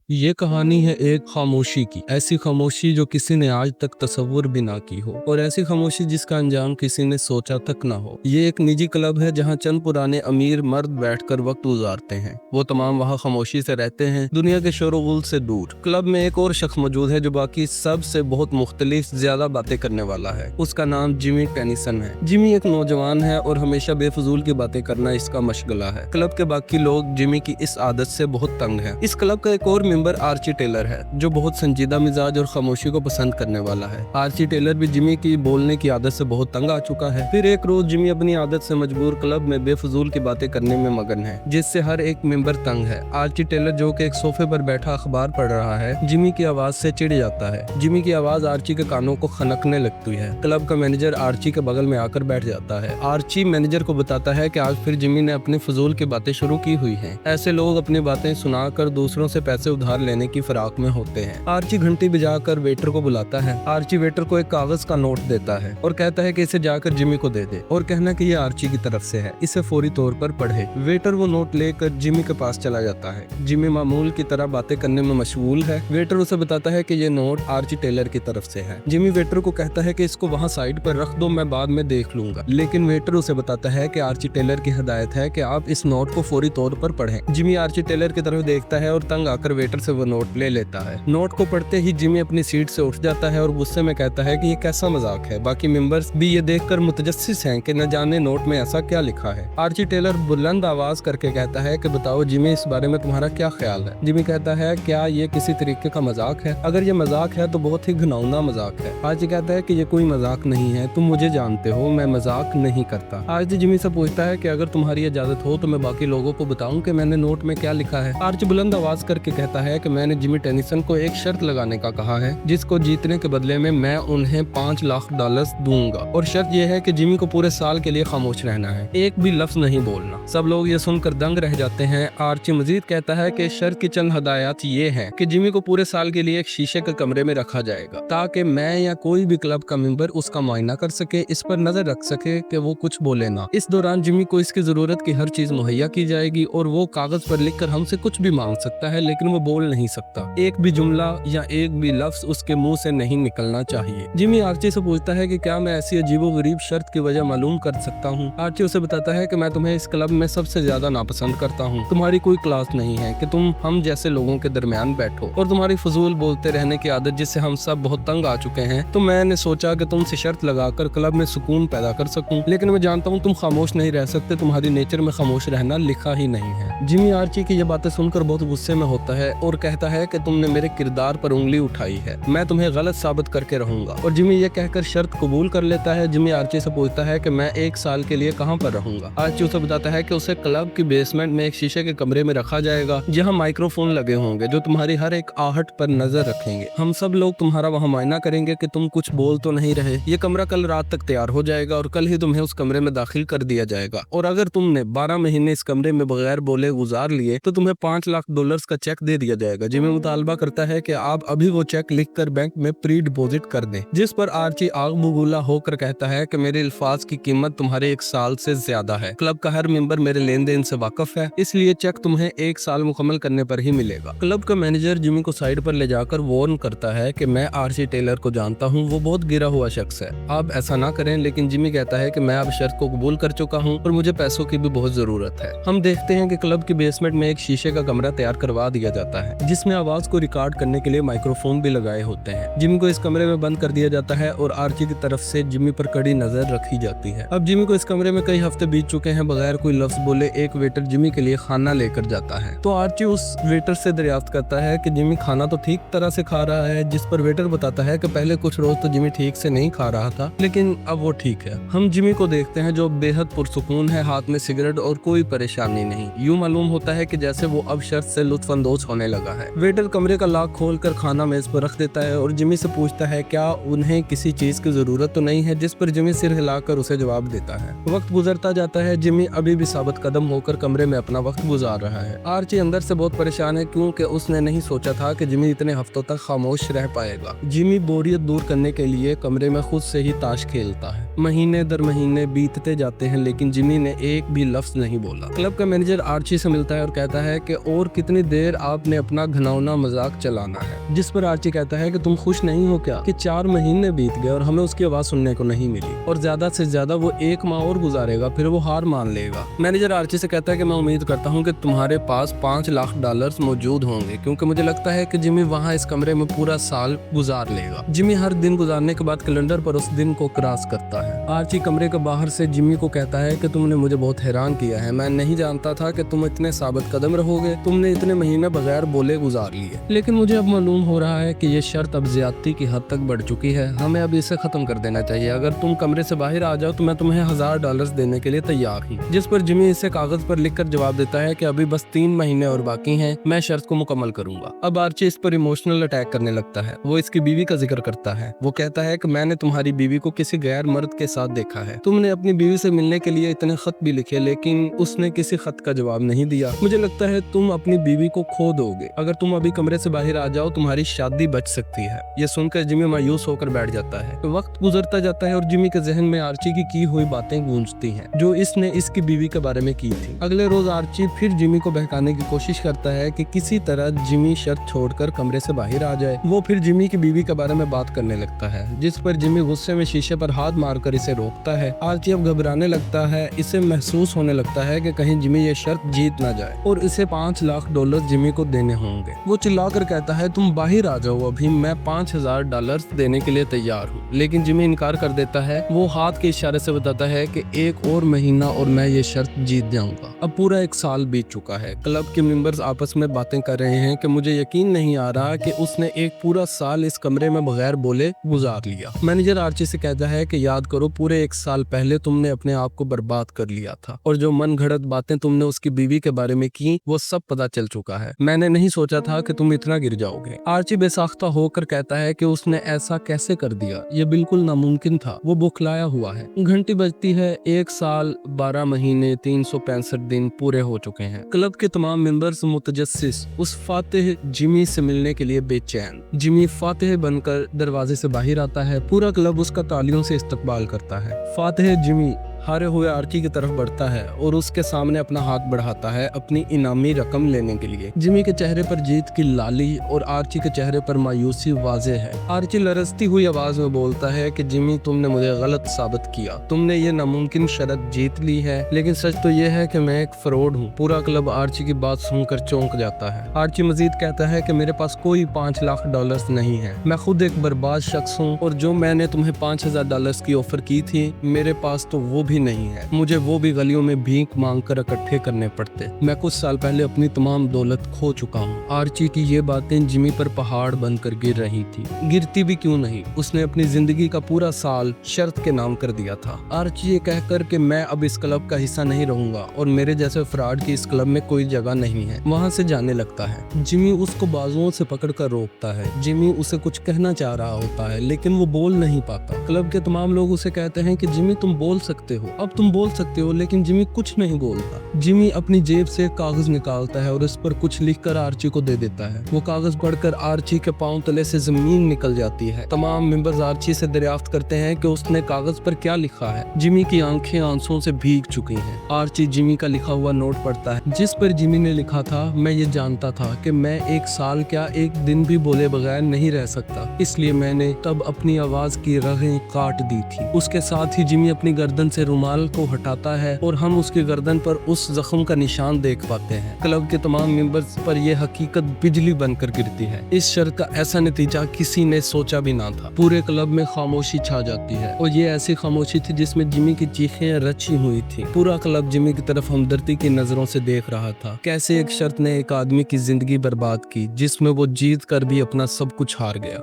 ये कहानी है एक खामोशी की। ऐसी खामोशी जो किसी ने आज तक तस्वुर भी ना की हो, और ऐसी खामोशी जिसका अंजाम किसी ने सोचा तक ना हो। ये एक निजी क्लब है जहाँ चंद पुराने अमीर मर्द बैठकर वक्त गुजारते हैं। वो तमाम वहाँ खामोशी से रहते हैं, दुनिया के शोरगुल से दूर। क्लब में एक और शख्स मौजूद है जो बाकी सब से बहुत मुख्तलिफ, ज्यादा बातें करने वाला है। उसका नाम जिमी टेनिसन है। जिमी एक नौजवान है और हमेशा बेफजूल की बातें करना इसका मशगला है। क्लब के बाकी लोग जिमी की इस आदत से बहुत तंग है। इस क्लब का एक और मेंबर आर्ची टेलर है जो बहुत संजीदा मिजाज और खामोशी को पसंद करने वाला है। आर्ची टेलर भी जिमी की बोलने की आदत से बहुत तंग आ चुका है। फिर एक रोज जिमी अपनी आदत से मजबूर क्लब में बेफजूल की बातें करने में मगन है, जिससे हर एक मेंबर तंग है। आर्ची टेलर जो कि एक सोफे पर बैठा अखबार पढ़ रहा है, जिमी की आवाज से चिढ़ जाता है। जिमी की आवाज आर्ची के कानों को खनकने लगती है। क्लब का मैनेजर आर्ची के बगल में आकर बैठ जाता है। आर्ची मैनेजर को बताता है कि आज फिर जिमी ने अपनी फजूल की बातें शुरू की हुई हैं। ऐसे लोग अपनी बातें सुनाकर दूसरों से पैसे उधार लेने की फिराक में होते हैं। आर्ची घंटी बजाकर वेटर को बुलाता है। आर्ची वेटर को एक कागज का नोट देता है और कहता है कि इसे जाकर जिमी को दे दे और कहना कि ये आर्ची की तरफ से है, इसे फौरी तौर पर पढ़े। वेटर वो नोट लेकर जिमी के पास चला जाता है। जिमी मामूल की तरह बातें करने में मशगूल है। वेटर उसे बताता है कि ये नोट आर्ची टेलर की तरफ से है। जिमी वेटर को कहता है कि इसको वहाँ साइड पर रख दो, मैं बाद में देख लूंगा। लेकिन वेटर उसे बताता है कि आर्ची टेलर की हिदायत है कि आप इस नोट को फौरी तौर पर पढ़ें। जिमी आर्ची टेलर की तरफ देखता है और तंग आकर वेटर से वो नोट ले लेता है। नोट को पढ़ते ही जिमी अपनी सीट से उठ जाता है और गुस्से में कहता है कि ये कैसा मजाक है। बाकी मेंबर्स भी ये देखकर मुतजस्सिस हैं कि न जाने नोट में ऐसा क्या लिखा है। आर्ची टेलर बुलंद आवाज करके कहता है कि बताओ जिमी, इस बारे में तुम्हारा क्या ख्याल है। जिमी कहता है क्या ये किसी तरीके का मजाक है? अगर ये मजाक है तो बहुत ही घिनौना मजाक है। आर्ची कहता है कि ये कोई मजाक नहीं है, तुम मुझे जानते हो, मैं मजाक नहीं करता। आर्ची जिमी से पूछता है कि अगर तुम्हारी इजाजत हो तो मैं बाकी लोगों को बताऊं कि मैंने नोट में क्या लिखा है। आर्ची बुलंद आवाज करके कहता है कि मैंने जिमी टेनिसन को एक शर्त लगाने का कहा है, जिसको जीतने के बदले में मैं उन्हें $5 लाख दूंगा, और शर्त यह है कि जिमी को पूरे साल के लिए खामोश रहना है, एक भी लफ्ज नहीं बोलना। सब लोग ये सुनकर दंग रह जाते हैं। आर्ची मजीद कहता है कि शर्त की चंद हदायत ये है कि जिमी को पूरे साल के लिए एक शीशे के कमरे में रखा जाएगा ताकि मैं या कोई भी क्लब का मेंबर उसका मुआयना कर सके, इस पर नजर रख सके कि वो कुछ बोले ना। इस दौरान जिमी को इसकी जरूरत की हर चीज मुहैया की जाएगी और वो कागज पर लिखकर हमसे कुछ भी मांग सकता है, लेकिन वो बोल नहीं सकता। एक भी जुमला या एक भी लफ्ज उसके मुंह से नहीं निकलना चाहिए। जिमी आर्ची से पूछता है कि क्या मैं ऐसी अजीबोगरीब शर्त की वजह मालूम कर सकता हूँ। आर्ची उसे बताता है कि मैं तुम्हें इस क्लब में सबसे ज्यादा नापसंद करता हूँ। तुम्हारी कोई क्लास नहीं है कि तुम हम जैसे लोगों के दरमियान बैठो, और तुम्हारी फजूल बोलते रहने की आदत जिससे हम सब बहुत तंग आ चुके हैं। तो मैंने सोचा कि तुमसे शर्त लगाकर क्लब में सुकून पैदा कर सकूं, लेकिन मैं जानता हूँ तुम खामोश नहीं रह सकते, तुम्हारी नेचर में खामोश रहना लिखा ही नहीं है। जिमी आर्ची की ये बातें सुनकर बहुत गुस्से में होता है और कहता है कि तुमने मेरे किरदार पर उंगली उठाई है, मैं तुम्हें गलत साबित करके रहूंगा। और जिमी ये कहकर शर्त कबूल कर लेता है। जिमी आर्ची से पूछता है कि मैं एक साल के लिए कहाँ पर रहूंगा। आर्ची उसे बताता है कि उसे क्लब की बेसमेंट में एक शीशे के कमरे में रखा जाएगा जहाँ माइक्रोफोन लगे होंगे जो तुम्हारी हर एक आहट पर नजर रखेंगे। हम सब लोग तुम्हारा वहाँ मुआयना करेंगे कि तुम कुछ बोल तो नहीं रहे। ये कमरा कल रात तक तैयार हो जाएगा और कल ही तुम्हें उस कमरे में दाखिल कर दिया जाएगा, और अगर तुमने 12 महीने इस कमरे में बगैर बोले गुजार लिए तो तुम्हें $5 लाख का चेक दे दिया जाएगा। जिमी मुतालबा करता है कि आप अभी वो चेक लिखकर बैंक में प्री डिपॉजिट कर दें, जिस पर आर्ची आग बबूला होकर कहता है कि मेरे अल्फाज की कीमत तुम्हारे 1 साल से ज्यादा है। क्लब का हर मेंबर मेरे लेन देन से वाकिफ है, इसलिए चेक तुम्हें 1 साल मुकम्मल करने पर ही मिलेगा। क्लब का मैनेजर जिमी को साइड पर ले जाकर वार्न करता है कि मैं आर्ची टेलर को जानता हूँ, वो बहुत गिरा हुआ शख्स है, आप ऐसा ना करें। लेकिन जिमी कहता है कि मैं अब शर्त को कबूल कर चुका हूँ और मुझे पैसों की भी बहुत जरूरत है। हम देखते हैं कि क्लब की बेसमेंट में एक शीशे का कमरा तैयार करवा दिया जाता है जिसमें आवाज को रिकॉर्ड करने के लिए माइक्रोफोन भी लगाए होते हैं। जिमी को इस कमरे में बंद कर दिया जाता है और आर्ची की तरफ से जिमी पर कड़ी नजर रखी जाती है। अब जिमी को इस कमरे में कई हफ्ते बीत चुके हैं। बगैर कोई लफ्ज बोले एक वेटर जिमी के लिए खाना लेकर जाता है, तो आर्ची उस वेटर से दरियाफ्त करता है कि जिमी खाना तो ठीक तरह से खा रहा है, जिस पर वेटर बताता है कि पहले कुछ रोज तो जिमी ठीक से नहीं खा रहा था, लेकिन अब वो ठीक है। हम जिमी को देखते हैं जो बेहद पुरसुकून है, हाथ में सिगरेट और कोई परेशानी नहीं। यूं मालूम होता है कि जैसे वो अब शर्त से लुत्फअंदोज होने लगा है। वेटर कमरे का लॉक खोलकर खाना मेज पर रख देता है और जिमी से पूछता है क्या उन्हें किसी चीज की जरूरत तो नहीं है, जिस पर जिमी सिर हिलाकर उसे जवाब देता है। वक्त गुजरता जाता है। जिमी अभी भी साबित कदम होकर कमरे में अपना वक्त गुजार रहा है। आर्ची अंदर से बहुत परेशान है क्योंकि उसने नहीं सोचा था कि जिमी इतने हफ्तों तक खामोश रह पाएगा। जिमी बोरियत दूर करने के लिए कमरे में खुद से ही ताश खेलता है। महीने दर महीने बीतते जाते हैं लेकिन जिमी ने एक भी लफ्ज नहीं बोला। क्लब का मैनेजर आर्ची से मिलता है और कहता है कि और कितनी देर आपने ने अपना घिनौना मजाक चलाना है, जिस पर आर्ची कहता है कि तुम खुश नहीं हो क्या कि 4 महीने बीत गए और हमें उसकी आवाज सुनने को नहीं मिली, और ज्यादा से ज्यादा वो 1 माह और गुजारेगा, फिर वो हार मान लेगा। मैनेजर आर्ची से कहता है कि मैं उम्मीद करता हूँ कि तुम्हारे पास $5 लाख मौजूद होंगे, क्योंकि मुझे लगता है कि जिमी वहाँ इस कमरे में पूरा साल गुजार लेगा। जिमी हर दिन गुजारने के बाद कैलेंडर पर उस दिन को क्रॉस करता है। आर्ची कमरे के बाहर से जिमी को कहता है कि तुमने मुझे बहुत हैरान किया है, मैं नहीं जानता था कि तुम इतने साबित कदम रहोगे, तुमने इतने महीने बगैर बोले गुजार लिए, लेकिन मुझे अब मालूम हो रहा है कि ये शर्त अब ज्यादती की हद तक बढ़ चुकी है, हमें अब इसे खत्म कर देना चाहिए। अगर तुम कमरे से बाहर आ जाओ तो मैं तुम्हें $1000 देने के लिए तैयार हूँ। जिस पर जिमी इसे कागज पर लिखकर जवाब देता है कि अभी बस 3 महीने और बाकी हैं, मैं शर्त को मुकम्मल करूंगा। अब आर्ची इस पर इमोशनल अटैक करने लगता है। वो इसकी बीवी का जिक्र करता है। वो कहता है कि मैंने तुम्हारी बीवी को किसी गैर मर्द के साथ देखा है, तुमने अपनी बीवी से मिलने के लिए इतने खत भी लिखे, लेकिन उसने किसी खत का जवाब नहीं दिया। मुझे लगता है तुम अपनी बीवी को खो दोगे। अगर तुम अभी कमरे से बाहर आ जाओ तुम्हारी शादी बच सकती है। ये सुनकर जिमी मायूस होकर बैठ जाता है। वक्त गुजरता जाता है और जिमी के जहन में आर्ची की हुई बातें गूंजती हैं, जो इसने इसकी बीवी के बारे में की थी। अगले रोज आर्ची फिर जिमी को बहकाने की कोशिश करता है कि किसी तरह जिमी शर्त छोड़कर कमरे से बाहर आ जाए। वो फिर जिमी की बीवी के बारे में बात करने लगता है, जिस पर जिमी गुस्से में शीशे पर हाथ मारकर इसे रोकता है। आर्ची अब घबराने लगता है। इसे महसूस होने लगता है कि कहीं जिमी ये शर्त जीत ना जाए और इसे $5 लाख जिमी को देने होंगे। वो चिल्लाकर कहता है तुम बाहर आ जाओ, अभी मैं $5000 देने के लिए तैयार हूँ, लेकिन जिमी इनकार कर देता है। वो हाथ के इशारे से बताता है कि 1 और महीना और मैं ये शर्त जीत जाऊंगा। अब पूरा 1 साल बीत चुका है। क्लब के मेंबर्स आपस में बातें कर रहे हैं कि मुझे यकीन नहीं आ रहा कि उसने एक पूरा साल इस कमरे में बगैर बोले गुजार लिया। मैनेजर आर्ची से कहता है कि याद करो, पूरे 1 साल पहले तुमने अपने आप को बर्बाद कर लिया था और जो मन घड़त बातें तुमने उसकी बीवी के बारे में की वो सब पता चल चुका है। मैंने नहीं सोचा था कि तुम इतना गिर जाओगे। आर्ची बेसाख्ता होकर कहता है कि उसने ऐसा कैसे कर दिया, ये बिल्कुल नामुमकिन था। वो बुखलाया हुआ है। घंटी बजती है। 1 साल 12 महीने 365 दिन पूरे हो चुके हैं। क्लब के तमाम मेंबर्स मुतजस्सिस उस फातिह जिमी से मिलने के लिए बेचैन। जिमी फातिह बनकर दरवाजे से बाहर आता है। पूरा क्लब उसका तालियों से इस्तकबाल करता है। फातिह जिमी हारे हुए आर्ची की तरफ बढ़ता है और उसके सामने अपना हाथ बढ़ाता है अपनी इनामी रकम लेने के लिए। जिमी के चेहरे पर जीत की लाली और आर्ची के चेहरे पर मायूसी वाज़ेह है। आर्ची लरजती हुई आवाज में बोलता है कि जिमी, तुमने मुझे गलत साबित किया, तुमने ये नामुमकिन शर्त जीत ली है, लेकिन सच तो ये है कि मैं एक फ्रॉड हूँ। पूरा क्लब आर्ची की बात सुनकर चौंक जाता है। आर्ची मजीद कहता है कि मेरे पास कोई $5 लाख नहीं है, मैं खुद एक बर्बाद शख्स हूँ और जो मैंने तुम्हें $5000 की ऑफर की थी मेरे पास तो वो भी नहीं है। मुझे वो भी गलियों में भीख मांगकर इकट्ठे करने पड़ते। मैं कुछ साल पहले अपनी तमाम दौलत खो चुका हूँ। आर्ची की ये बातें जिमी पर पहाड़ बनकर गिर रही थी। गिरती भी क्यों नहीं, उसने अपनी जिंदगी का पूरा साल शर्त के नाम कर दिया था। आर्ची ये कहकर कि मैं अब इस क्लब का हिस्सा नहीं रहूंगा और मेरे जैसे फ्रॉड की इस क्लब में कोई जगह नहीं है, वहाँ से जाने लगता है। जिमी उसको बाजुओं से पकड़कर रोकता है। जिमी उसे कुछ कहना चाह रहा होता है लेकिन वो बोल नहीं पाता। क्लब के तमाम लोग उसे कहते हैं कि जिमी, तुम बोल सकते हो, अब तुम बोल सकते हो, लेकिन जिमी कुछ नहीं बोलता। जिमी अपनी जेब से कागज निकालता है और उस पर कुछ लिखकर आर्ची को दे देता है। वो कागज पढ़कर आर्ची के पांव तले से जमीन निकल जाती है। तमाम मेंबर्स आर्ची से दरियाफ्त करते हैं कि उसने कागज पर क्या लिखा है। जिमी की आंखें आंसुओं से भीग चुकी हैं। आर्ची जिमी का लिखा हुआ नोट पढ़ता है, जिस पर जिमी ने लिखा था, मैं ये जानता था कि मैं 1 साल क्या 1 दिन भी बोले बगैर नहीं रह सकता, इसलिए मैंने तब अपनी आवाज की रगें काट दी थी। उसके साथ ही जिमी अपनी गर्दन से रुमाल को हटाता है और हम उसकी गर्दन पर उस जख्म का निशान देख पाते हैं। क्लब के तमाम मेंबर्स पर यह हकीकत बिजली बनकर गिरती है। इस शर्त का ऐसा नतीजा किसी ने सोचा भी ना था। पूरे क्लब में खामोशी छा जाती है और ये ऐसी खामोशी थी जिसमें जिमी की चीखें रची हुई थी। पूरा क्लब जिमी की तरफ हमदर्दी की नजरों से देख रहा था। कैसे एक शर्त ने एक आदमी की जिंदगी बर्बाद की जिसमें वो जीत कर भी अपना सब कुछ हार गया।